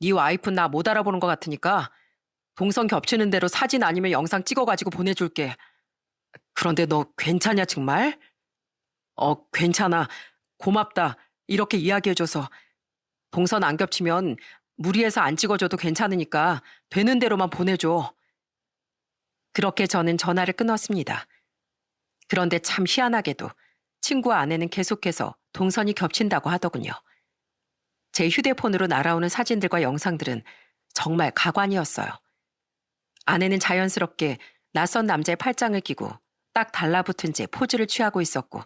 네 와이프는 나 못 알아보는 것 같으니까 동선 겹치는 대로 사진 아니면 영상 찍어가지고 보내줄게. 그런데 너 괜찮냐 정말? 괜찮아. 고맙다. 이렇게 이야기해줘서. 동선 안 겹치면 무리해서 안 찍어줘도 괜찮으니까 되는 대로만 보내줘. 그렇게 저는 전화를 끊었습니다. 그런데 참 희한하게도 친구와 아내는 계속해서 동선이 겹친다고 하더군요. 제 휴대폰으로 날아오는 사진들과 영상들은 정말 가관이었어요. 아내는 자연스럽게 낯선 남자의 팔짱을 끼고 딱 달라붙은 채 포즈를 취하고 있었고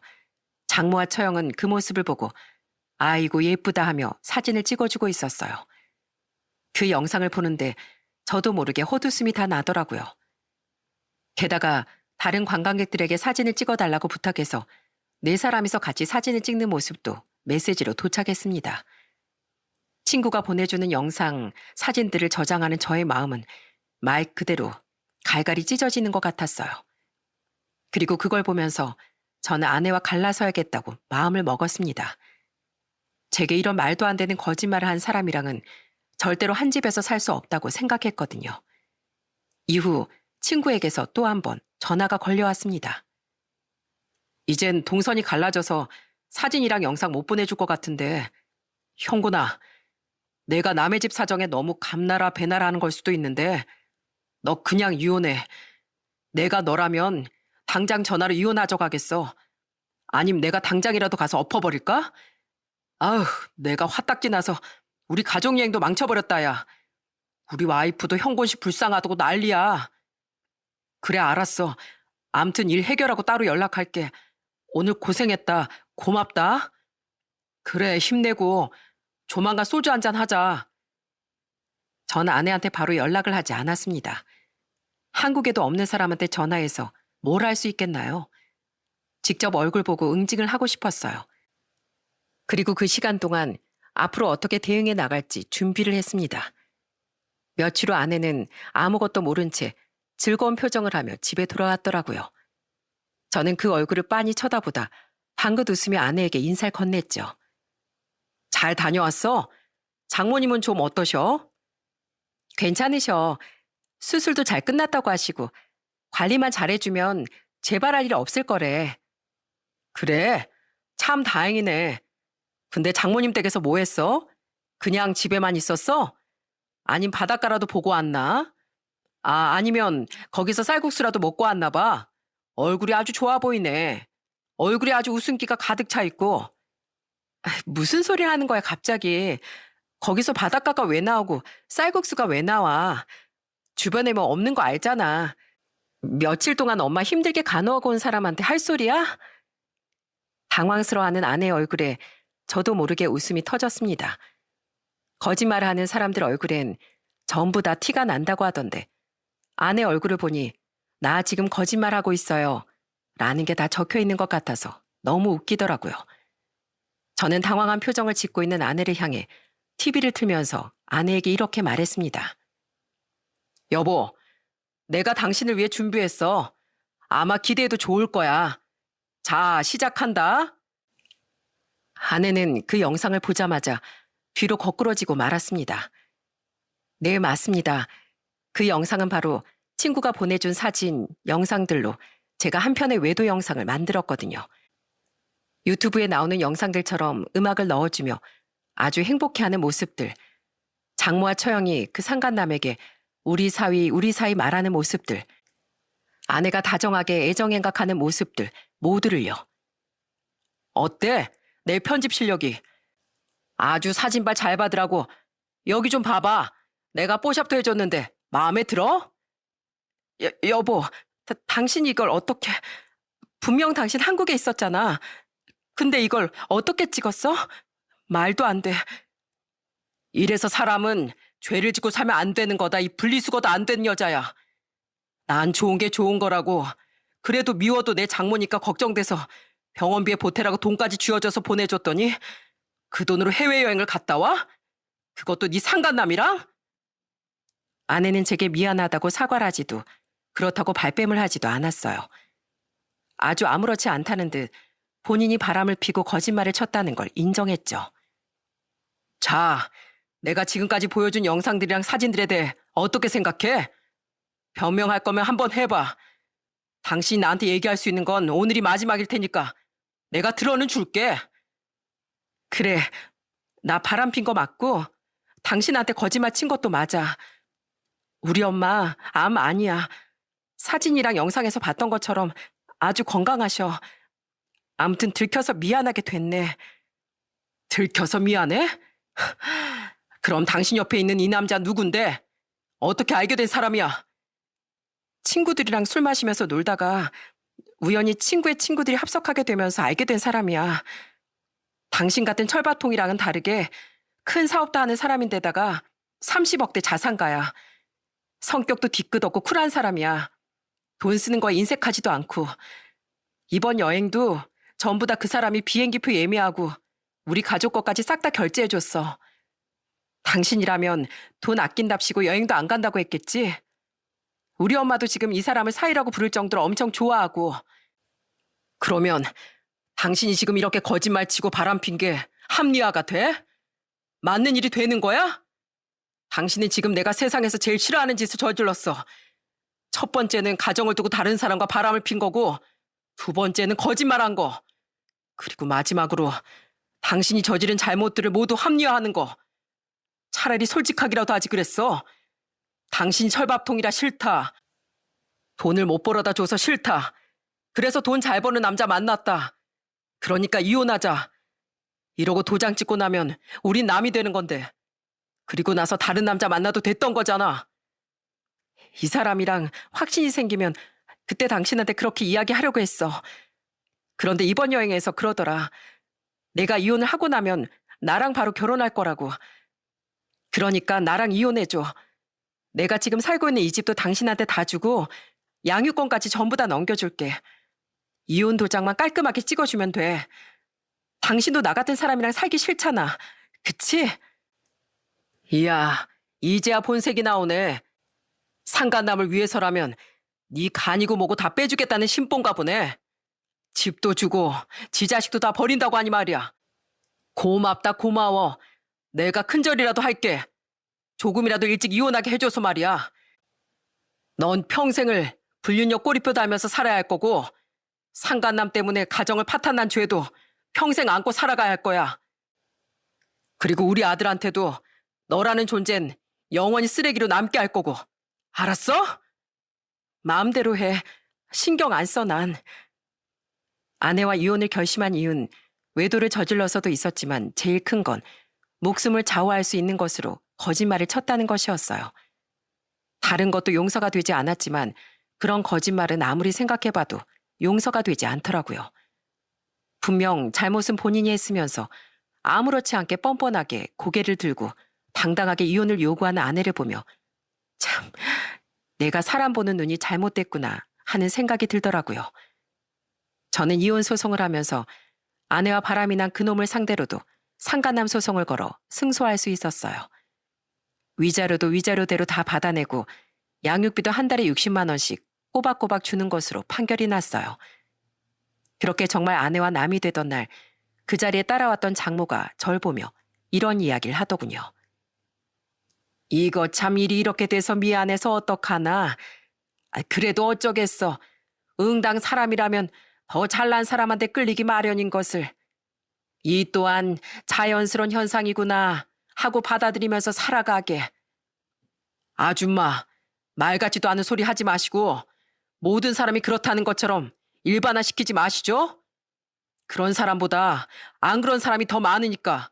장모와 처형은 그 모습을 보고 아이고 예쁘다 하며 사진을 찍어주고 있었어요. 그 영상을 보는데 저도 모르게 헛웃음이 다 나더라고요. 게다가 다른 관광객들에게 사진을 찍어달라고 부탁해서 네 사람이서 같이 사진을 찍는 모습도 메시지로 도착했습니다. 친구가 보내주는 영상, 사진들을 저장하는 저의 마음은 말 그대로 갈갈이 찢어지는 것 같았어요. 그리고 그걸 보면서 저는 아내와 갈라서야겠다고 마음을 먹었습니다. 제게 이런 말도 안 되는 거짓말을 한 사람이랑은 절대로 한 집에서 살 수 없다고 생각했거든요. 이후 친구에게서 또 한 번 전화가 걸려왔습니다. 이젠 동선이 갈라져서 사진이랑 영상 못 보내줄 것 같은데 형구나, 내가 남의 집 사정에 너무 감나라 배나라 하는 걸 수도 있는데 너 그냥 이혼해. 내가 너라면 당장 전화로 이혼하자 가겠어. 아님 내가 당장이라도 가서 엎어버릴까? 아휴, 내가 화딱지 나서 우리 가족여행도 망쳐버렸다, 야. 우리 와이프도 형곤씨 불쌍하다고 난리야. 그래, 알았어. 암튼 일 해결하고 따로 연락할게. 오늘 고생했다. 고맙다. 그래, 힘내고 조만간 소주 한잔 하자. 전 아내한테 바로 연락을 하지 않았습니다. 한국에도 없는 사람한테 전화해서 뭘 할 수 있겠나요? 직접 얼굴 보고 응징을 하고 싶었어요. 그리고 그 시간 동안 앞으로 어떻게 대응해 나갈지 준비를 했습니다. 며칠 후 아내는 아무것도 모른 채 즐거운 표정을 하며 집에 돌아왔더라고요. 저는 그 얼굴을 빤히 쳐다보다 방긋 웃으며 아내에게 인사를 건넸죠. 잘 다녀왔어? 장모님은 좀 어떠셔? 괜찮으셔. 수술도 잘 끝났다고 하시고 관리만 잘해주면 재발할 일 없을 거래. 그래? 참 다행이네. 근데 장모님 댁에서 뭐 했어? 그냥 집에만 있었어? 아님 바닷가라도 보고 왔나? 아니면 거기서 쌀국수라도 먹고 왔나 봐. 얼굴이 아주 좋아 보이네. 얼굴에 아주 웃음기가 가득 차 있고. 무슨 소리 하는 거야, 갑자기. 거기서 바닷가가 왜 나오고 쌀국수가 왜 나와. 주변에 뭐 없는 거 알잖아. 며칠 동안 엄마 힘들게 간호하고 온 사람한테 할 소리야? 당황스러워하는 아내의 얼굴에 저도 모르게 웃음이 터졌습니다. 거짓말을 하는 사람들 얼굴엔 전부 다 티가 난다고 하던데 아내 얼굴을 보니 나 지금 거짓말하고 있어요 라는 게 다 적혀 있는 것 같아서 너무 웃기더라고요. 저는 당황한 표정을 짓고 있는 아내를 향해 TV를 틀면서 아내에게 이렇게 말했습니다. 여보, 내가 당신을 위해 준비했어. 아마 기대해도 좋을 거야. 자, 시작한다. 아내는 그 영상을 보자마자 뒤로 거꾸러지고 말았습니다. 네, 맞습니다. 그 영상은 바로 친구가 보내준 사진, 영상들로 제가 한 편의 외도 영상을 만들었거든요. 유튜브에 나오는 영상들처럼 음악을 넣어주며 아주 행복해하는 모습들, 장모와 처형이 그 상간남에게 우리 사위 말하는 모습들, 아내가 다정하게 애정행각하는 모습들 모두를요. 어때? 내 편집 실력이. 아주 사진발 잘 받으라고. 여기 좀 봐봐. 내가 뽀샵도 해줬는데 마음에 들어? 여보, 당신이 이걸 어떻게... 분명 당신 한국에 있었잖아. 근데 이걸 어떻게 찍었어? 말도 안 돼. 이래서 사람은 죄를 짓고 살면 안 되는 거다. 이 분리수거도 안 된 여자야. 난 좋은 게 좋은 거라고. 그래도 미워도 내 장모니까 걱정돼서 병원비에 보태라고 돈까지 쥐어줘서 보내줬더니 그 돈으로 해외여행을 갔다 와? 그것도 네 상간남이랑? 아내는 제게 미안하다고 사과를 하지도 그렇다고 발뺌을 하지도 않았어요. 아주 아무렇지 않다는 듯 본인이 바람을 피고 거짓말을 쳤다는 걸 인정했죠. 자, 내가 지금까지 보여준 영상들이랑 사진들에 대해 어떻게 생각해? 변명할 거면 한번 해봐. 당신이 나한테 얘기할 수 있는 건 오늘이 마지막일 테니까 내가 들어는 줄게. 그래, 나 바람핀 거 맞고 당신한테 거짓말 친 것도 맞아. 우리 엄마 암 아니야. 사진이랑 영상에서 봤던 것처럼 아주 건강하셔. 아무튼 들켜서 미안하게 됐네. 들켜서 미안해? 그럼 당신 옆에 있는 이 남자 누군데? 어떻게 알게 된 사람이야? 친구들이랑 술 마시면서 놀다가 우연히 친구의 친구들이 합석하게 되면서 알게 된 사람이야. 당신 같은 철밥통이랑은 다르게 큰 사업도 하는 사람인데다가 30억대 자산가야. 성격도 뒤끝없고 쿨한 사람이야. 돈 쓰는 거에 인색하지도 않고. 이번 여행도 전부 다 그 사람이 비행기표 예매하고 우리 가족 것까지 싹 다 결제해줬어. 당신이라면 돈 아낀답시고 여행도 안 간다고 했겠지? 우리 엄마도 지금 이 사람을 사위라고 부를 정도로 엄청 좋아하고. 그러면 당신이 지금 이렇게 거짓말 치고 바람핀 게 합리화가 돼? 맞는 일이 되는 거야? 당신은 지금 내가 세상에서 제일 싫어하는 짓을 저질렀어. 첫 번째는 가정을 두고 다른 사람과 바람을 핀 거고, 두 번째는 거짓말한 거. 그리고 마지막으로 당신이 저지른 잘못들을 모두 합리화하는 거. 차라리 솔직하기라도 하지 그랬어. 당신 철밥통이라 싫다. 돈을 못 벌어다 줘서 싫다. 그래서 돈 잘 버는 남자 만났다. 그러니까 이혼하자. 이러고 도장 찍고 나면 우린 남이 되는 건데. 그리고 나서 다른 남자 만나도 됐던 거잖아. 이 사람이랑 확신이 생기면 그때 당신한테 그렇게 이야기하려고 했어. 그런데 이번 여행에서 그러더라. 내가 이혼을 하고 나면 나랑 바로 결혼할 거라고. 그러니까 나랑 이혼해줘. 내가 지금 살고 있는 이 집도 당신한테 다 주고 양육권까지 전부 다 넘겨줄게. 이혼 도장만 깔끔하게 찍어주면 돼. 당신도 나 같은 사람이랑 살기 싫잖아. 그치? 이야, 이제야 본색이 나오네. 상간남을 위해서라면 네 간이고 뭐고 다 빼주겠다는 심본가 보네. 집도 주고 지 자식도 다 버린다고 하니 말이야. 고맙다 고마워. 내가 큰절이라도 할게. 조금이라도 일찍 이혼하게 해줘서 말이야. 넌 평생을 불륜녀 꼬리표 달면서 살아야 할 거고 상간남 때문에 가정을 파탄난 죄도 평생 안고 살아가야 할 거야. 그리고 우리 아들한테도 너라는 존재는 영원히 쓰레기로 남게 할 거고. 알았어? 마음대로 해. 신경 안 써 난. 아내와 이혼을 결심한 이유는 외도를 저질러서도 있었지만 제일 큰 건 목숨을 좌우할 수 있는 것으로 거짓말을 쳤다는 것이었어요. 다른 것도 용서가 되지 않았지만 그런 거짓말은 아무리 생각해봐도 용서가 되지 않더라고요. 분명 잘못은 본인이 했으면서 아무렇지 않게 뻔뻔하게 고개를 들고 당당하게 이혼을 요구하는 아내를 보며 참, 내가 사람 보는 눈이 잘못됐구나 하는 생각이 들더라고요. 저는 이혼 소송을 하면서 아내와 바람이 난 그놈을 상대로도 상간남 소송을 걸어 승소할 수 있었어요. 위자료도 위자료대로 다 받아내고 양육비도 한 달에 60만 원씩 꼬박꼬박 주는 것으로 판결이 났어요. 그렇게 정말 아내와 남이 되던 날 그 자리에 따라왔던 장모가 절 보며 이런 이야기를 하더군요. 이거 참 일이 이렇게 돼서 미안해서 어떡하나. 그래도 어쩌겠어. 응당 사람이라면 더 잘난 사람한테 끌리기 마련인 것을. 이 또한 자연스러운 현상이구나 하고 받아들이면서 살아가게. 아줌마, 말 같지도 않은 소리 하지 마시고 모든 사람이 그렇다는 것처럼 일반화시키지 마시죠? 그런 사람보다 안 그런 사람이 더 많으니까.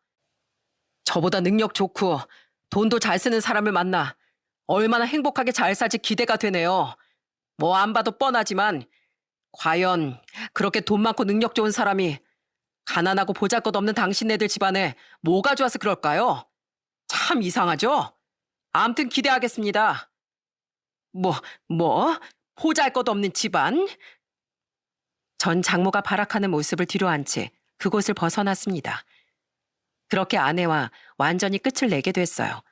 저보다 능력 좋고 돈도 잘 쓰는 사람을 만나 얼마나 행복하게 잘 살지 기대가 되네요. 뭐 안 봐도 뻔하지만 과연 그렇게 돈 많고 능력 좋은 사람이 가난하고 보잘것없는 당신네들 집안에 뭐가 좋아서 그럴까요? 참 이상하죠? 암튼 기대하겠습니다. 뭐? 보잘것없는 집안? 전 장모가 발악하는 모습을 뒤로 한 채 그곳을 벗어났습니다. 그렇게 아내와 완전히 끝을 내게 됐어요.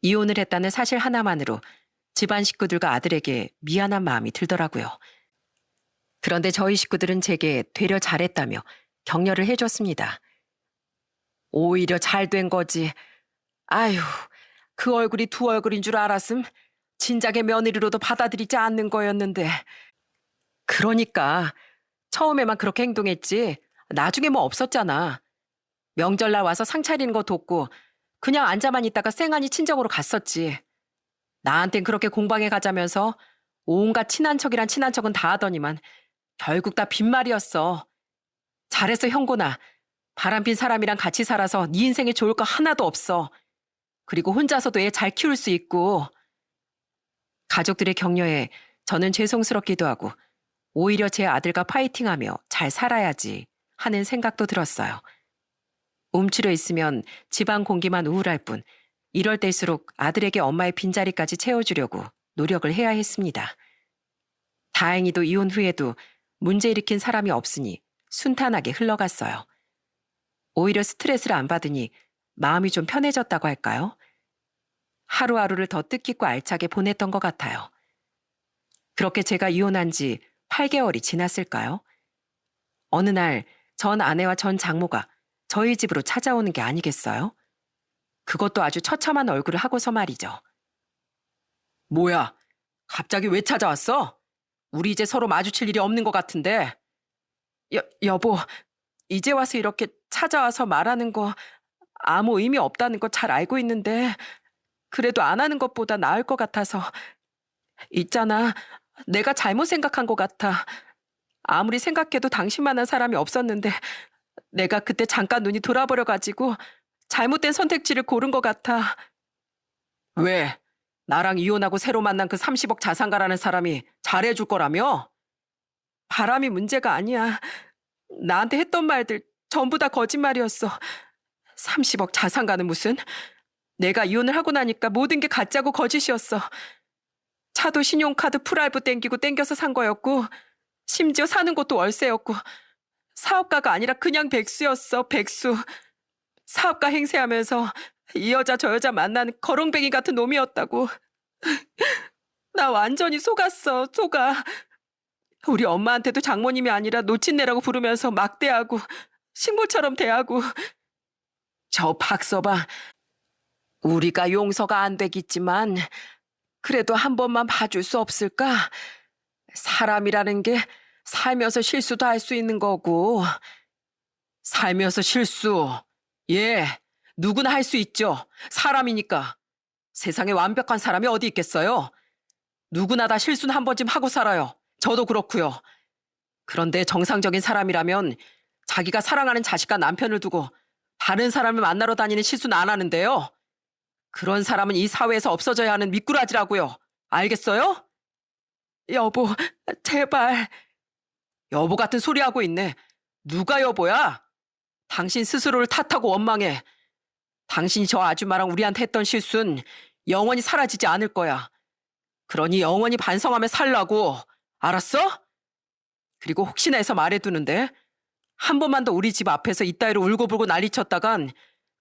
이혼을 했다는 사실 하나만으로 집안 식구들과 아들에게 미안한 마음이 들더라고요. 그런데 저희 식구들은 제게 되려 잘했다며 격려를 해줬습니다. 오히려 잘 된 거지. 아휴, 그 얼굴이 두 얼굴인 줄 알았음. 진작에 며느리로도 받아들이지 않는 거였는데. 그러니까 처음에만 그렇게 행동했지 나중에 뭐 없었잖아. 명절날 와서 상 차리는 거 돕고 그냥 앉아만 있다가 쌩하니 친정으로 갔었지. 나한텐 그렇게 공방에 가자면서 온갖 친한 척이란 친한 척은 다 하더니만 결국 다 빈말이었어. 잘했어 형곤아. 바람핀 사람이랑 같이 살아서 네 인생에 좋을 거 하나도 없어. 그리고 혼자서도 애 잘 키울 수 있고. 가족들의 격려에 저는 죄송스럽기도 하고 오히려 제 아들과 파이팅하며 잘 살아야지 하는 생각도 들었어요. 움츠려 있으면 집안 공기만 우울할 뿐 이럴 때일수록 아들에게 엄마의 빈자리까지 채워주려고 노력을 해야 했습니다. 다행히도 이혼 후에도 문제 일으킨 사람이 없으니 순탄하게 흘러갔어요. 오히려 스트레스를 안 받으니 마음이 좀 편해졌다고 할까요? 하루하루를 더 뜻깊고 알차게 보냈던 것 같아요. 그렇게 제가 이혼한 지 8개월이 지났을까요? 어느 날 전 아내와 전 장모가 저희 집으로 찾아오는 게 아니겠어요? 그것도 아주 처참한 얼굴을 하고서 말이죠. 뭐야, 갑자기 왜 찾아왔어? 우리 이제 서로 마주칠 일이 없는 것 같은데. 여보, 이제 와서 이렇게 찾아와서 말하는 거 아무 의미 없다는 거 잘 알고 있는데 그래도 안 하는 것보다 나을 것 같아서. 있잖아, 내가 잘못 생각한 것 같아. 아무리 생각해도 당신만한 사람이 없었는데 내가 그때 잠깐 눈이 돌아버려가지고 잘못된 선택지를 고른 것 같아. 왜? 나랑 이혼하고 새로 만난 그 30억 자산가라는 사람이 잘해줄 거라며? 바람이 문제가 아니야. 나한테 했던 말들 전부 다 거짓말이었어. 30억 자산가는 무슨? 내가 이혼을 하고 나니까 모든 게 가짜고 거짓이었어. 차도 신용카드 풀알부 땡기고 땡겨서 산 거였고, 심지어 사는 곳도 월세였고, 사업가가 아니라 그냥 백수였어, 백수. 사업가 행세하면서 이 여자 저 여자 만나는 거렁뱅이 같은 놈이었다고. 나 완전히 속았어, 속아. 우리 엄마한테도 장모님이 아니라 노친네라고 부르면서 막대하고 식물처럼 대하고. 저 박서방, 우리가 용서가 안 되겠지만 그래도 한 번만 봐줄 수 없을까? 사람이라는 게 살면서 실수도 할 수 있는 거고. 살면서 실수. 예, 누구나 할 수 있죠. 사람이니까. 세상에 완벽한 사람이 어디 있겠어요? 누구나 다 실수는 한 번쯤 하고 살아요. 저도 그렇고요. 그런데 정상적인 사람이라면 자기가 사랑하는 자식과 남편을 두고 다른 사람을 만나러 다니는 실수는 안 하는데요. 그런 사람은 이 사회에서 없어져야 하는 미꾸라지라고요. 알겠어요? 여보, 제발. 여보 같은 소리 하고 있네. 누가 여보야? 당신 스스로를 탓하고 원망해. 당신이 저 아줌마랑 우리한테 했던 실수는 영원히 사라지지 않을 거야. 그러니 영원히 반성하며 살라고. 알았어? 그리고 혹시나 해서 말해두는데 한 번만 더 우리 집 앞에서 이따위로 울고불고 난리쳤다간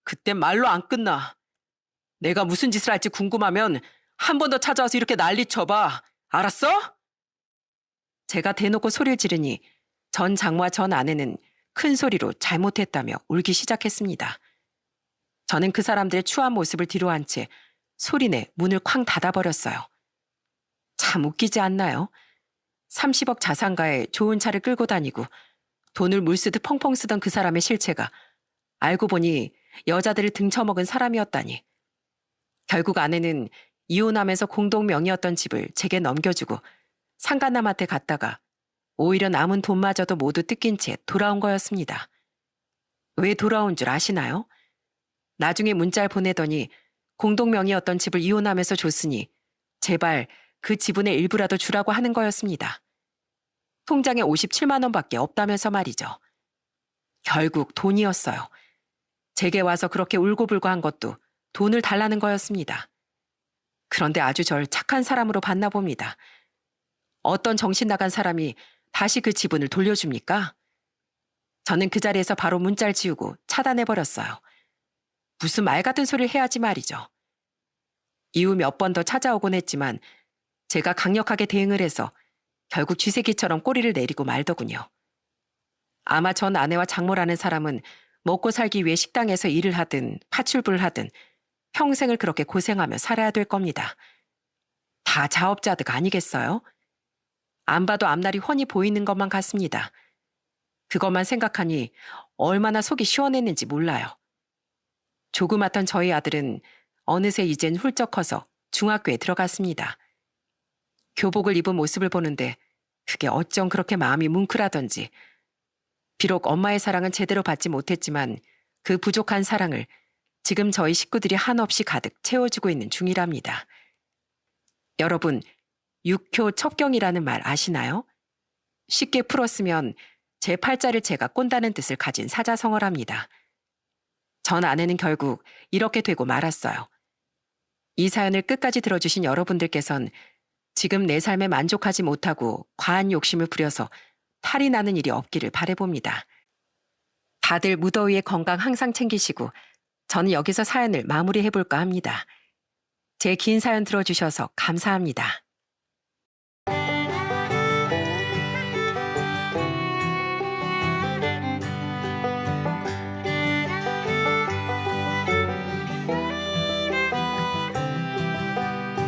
그땐 말로 안 끝나. 내가 무슨 짓을 할지 궁금하면 한 번 더 찾아와서 이렇게 난리쳐봐. 알았어? 제가 대놓고 소리를 지르니 전 장모와 전 아내는 큰 소리로 잘못했다며 울기 시작했습니다. 저는 그 사람들의 추한 모습을 뒤로한 채 소리내 문을 쾅 닫아버렸어요. 참 웃기지 않나요? 30억 자산가에 좋은 차를 끌고 다니고 돈을 물쓰듯 펑펑 쓰던 그 사람의 실체가 알고 보니 여자들을 등쳐먹은 사람이었다니. 결국 아내는 이혼하면서 공동 명의였던 집을 제게 넘겨주고 상간남한테 갔다가 오히려 남은 돈마저도 모두 뜯긴 채 돌아온 거였습니다. 왜 돌아온 줄 아시나요? 나중에 문자를 보내더니 공동 명의였던 집을 이혼하면서 줬으니 제발 그 지분의 일부라도 주라고 하는 거였습니다. 통장에 57만 원밖에 없다면서 말이죠. 결국 돈이었어요. 제게 와서 그렇게 울고불고 한 것도 돈을 달라는 거였습니다. 그런데 아주 절 착한 사람으로 봤나 봅니다. 어떤 정신 나간 사람이 다시 그 지분을 돌려줍니까? 저는 그 자리에서 바로 문자를 지우고 차단해버렸어요. 무슨 말 같은 소리를 해야지 말이죠. 이후 몇 번 더 찾아오곤 했지만 제가 강력하게 대응을 해서 결국 쥐새끼처럼 꼬리를 내리고 말더군요. 아마 전 아내와 장모라는 사람은 먹고 살기 위해 식당에서 일을 하든 파출부를 하든 평생을 그렇게 고생하며 살아야 될 겁니다. 다 자업자득 아니겠어요? 안 봐도 앞날이 훤히 보이는 것만 같습니다. 그것만 생각하니 얼마나 속이 시원했는지 몰라요. 조그맣던 저희 아들은 어느새 이젠 훌쩍 커서 중학교에 들어갔습니다. 교복을 입은 모습을 보는데 그게 어쩜 그렇게 마음이 뭉클하던지. 비록 엄마의 사랑은 제대로 받지 못했지만 그 부족한 사랑을 지금 저희 식구들이 한없이 가득 채워주고 있는 중이랍니다. 여러분, 육효 첩경이라는 말 아시나요? 쉽게 풀었으면 제 팔자를 제가 꼰다는 뜻을 가진 사자성어랍니다. 전 아내는 결국 이렇게 되고 말았어요. 이 사연을 끝까지 들어주신 여러분들께선 지금 내 삶에 만족하지 못하고 과한 욕심을 부려서 탈이 나는 일이 없기를 바라봅니다. 다들 무더위에 건강 항상 챙기시고 저는 여기서 사연을 마무리해볼까 합니다. 제 긴 사연 들어주셔서 감사합니다.